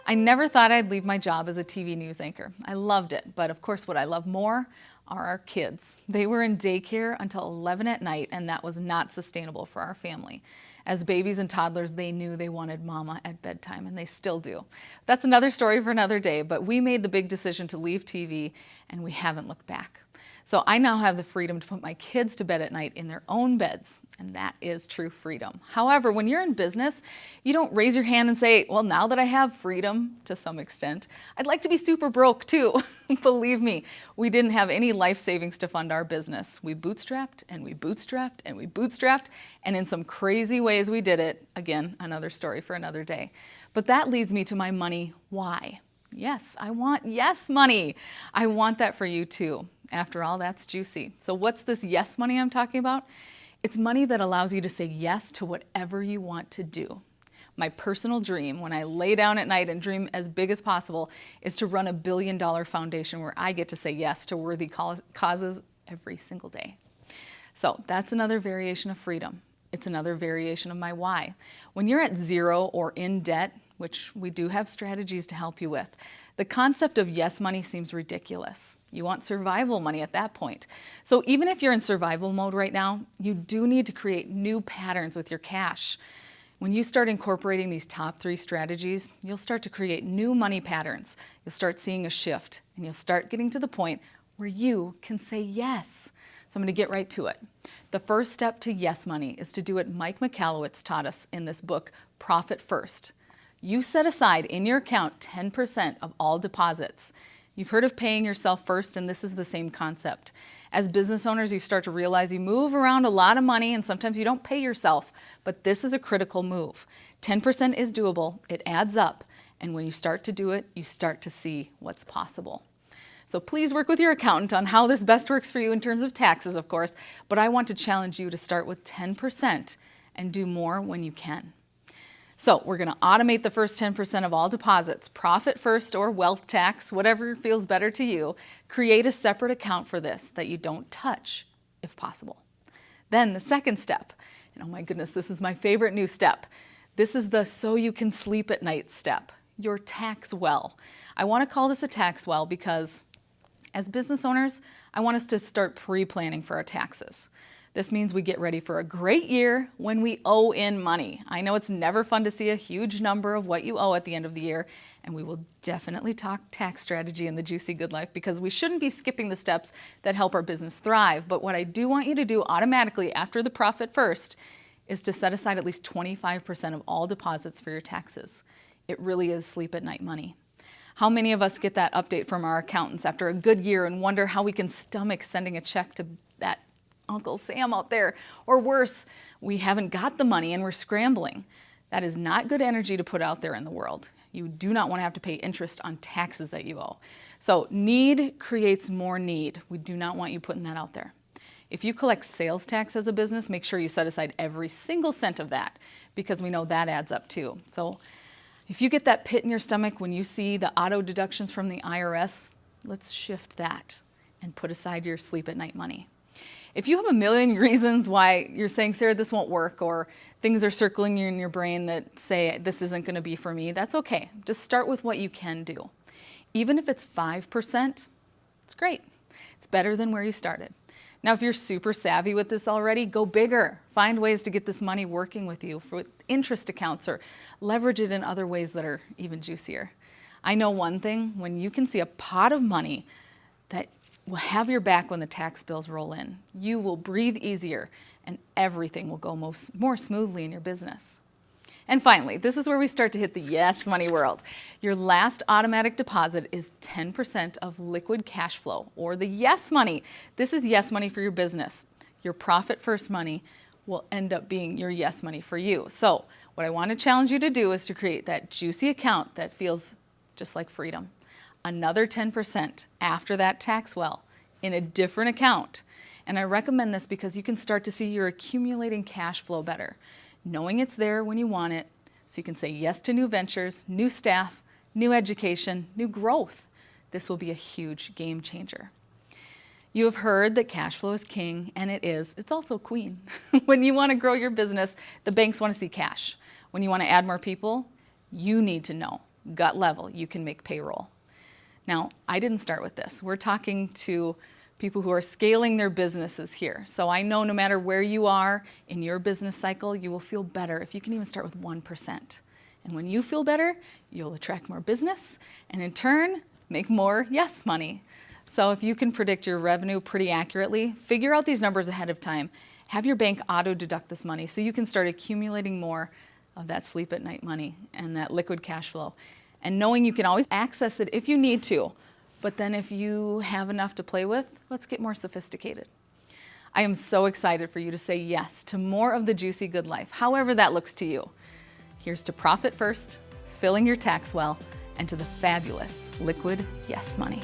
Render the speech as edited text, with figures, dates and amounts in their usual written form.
I never thought I'd leave my job as a TV news anchor. I loved it, but of course what I love more are our kids. They were in daycare until 11 at night, and that was not sustainable for our family. As babies and toddlers, they knew they wanted mama at bedtime, and they still do. That's another story for another day, but we made the big decision to leave TV, and we haven't looked back. So I now have the freedom to put my kids to bed at night in their own beds, and that is true freedom. However, when you're in business, you don't raise your hand and say, well, now that I have freedom, to some extent, I'd like to be super broke too. Believe me, we didn't have any life savings to fund our business. We bootstrapped and we bootstrapped and we bootstrapped, and in some crazy ways we did it. Again, another story for another day. But that leads me to my money why. Yes, I want yes money. I want that for you too. After all, that's juicy. So what's this yes money I'm talking about? It's money that allows you to say yes to whatever you want to do. My personal dream, when I lay down at night and dream as big as possible, is to run $1 billion foundation where I get to say yes to worthy causes every single day. So that's another variation of freedom. It's another variation of my why. When you're at zero or in debt, which we do have strategies to help you with, the concept of yes money seems ridiculous. You want survival money at that point. So even if you're in survival mode right now, you do need to create new patterns with your cash. When you start incorporating these top 3 strategies, you'll start to create new money patterns. You'll start seeing a shift, and you'll start getting to the point where you can say yes. So I'm going to get right to it. The first step to yes money is to do what Mike Michalowicz taught us in this book, Profit First. You set aside in your account 10% of all deposits. You've heard of paying yourself first, and this is the same concept. As business owners, you start to realize you move around a lot of money, and sometimes you don't pay yourself, but this is a critical move. 10% is doable, it adds up, and when you start to do it, you start to see what's possible. So please work with your accountant on how this best works for you in terms of taxes, of course, but I want to challenge you to start with 10% and do more when you can. So we're going to automate the first 10% of all deposits, profit first or wealth tax, whatever feels better to you. Create a separate account for this that you don't touch, if possible. Then the second step, and oh my goodness, this is my favorite new step. This is the so you can sleep at night step, your tax well. I want to call this a tax well because as business owners, I want us to start pre-planning for our taxes. This means we get ready for a great year when we owe in money. I know it's never fun to see a huge number of what you owe at the end of the year, and we will definitely talk tax strategy in the Juicy Good Life because we shouldn't be skipping the steps that help our business thrive. But what I do want you to do automatically after the profit first is to set aside at least 25% of all deposits for your taxes. It really is sleep at night money. How many of us get that update from our accountants after a good year and wonder how we can stomach sending a check to that Uncle Sam out there? Or worse, we haven't got the money and we're scrambling. That is not good energy to put out there in the world. You do not want to have to pay interest on taxes that you owe. So need creates more need. We do not want you putting that out there. If you collect sales tax as a business, make sure you set aside every single cent of that because we know that adds up too. So if you get that pit in your stomach when you see the auto deductions from the IRS, let's shift that and put aside your sleep at night money. If you have a million reasons why you're saying, Sarah, this won't work, or things are circling you in your brain that say this isn't going to be for me, that's okay. Just start with what you can do. Even if it's 5%, it's great. It's better than where you started. Now, if you're super savvy with this already, go bigger. Find ways to get this money working with you for interest accounts or leverage it in other ways that are even juicier. I know one thing, when you can see a pot of money that will have your back when the tax bills roll in, you will breathe easier and everything will go more smoothly in your business. And finally, this is where we start to hit the yes money world. Your last automatic deposit is 10% of liquid cash flow, or the yes money. This is yes money for your business. Your profit first money will end up being your yes money for you. So what I want to challenge you to do is to create that juicy account that feels just like freedom. Another 10% after that tax well in a different account. And I recommend this because you can start to see you're accumulating cash flow better, knowing it's there when you want it, so you can say yes to new ventures, new staff, new education, new growth. This will be a huge game changer. You have heard that cash flow is king, and it is. It's also queen. When you want to grow your business, the banks want to see cash. When you want to add more people, you need to know gut level, you can make payroll. Now, I didn't start with this. We're talking to people who are scaling their businesses here. So I know no matter where you are in your business cycle, you will feel better if you can even start with 1%. And when you feel better, you'll attract more business and in turn, make more yes money. So if you can predict your revenue pretty accurately, figure out these numbers ahead of time. Have your bank auto deduct this money so you can start accumulating more of that sleep at night money and that liquid cash flow. And knowing you can always access it if you need to. But then if you have enough to play with, let's get more sophisticated. I am so excited for you to say yes to more of the juicy good life, however that looks to you. Here's to profit first, filling your tax well, and to the fabulous liquid yes money.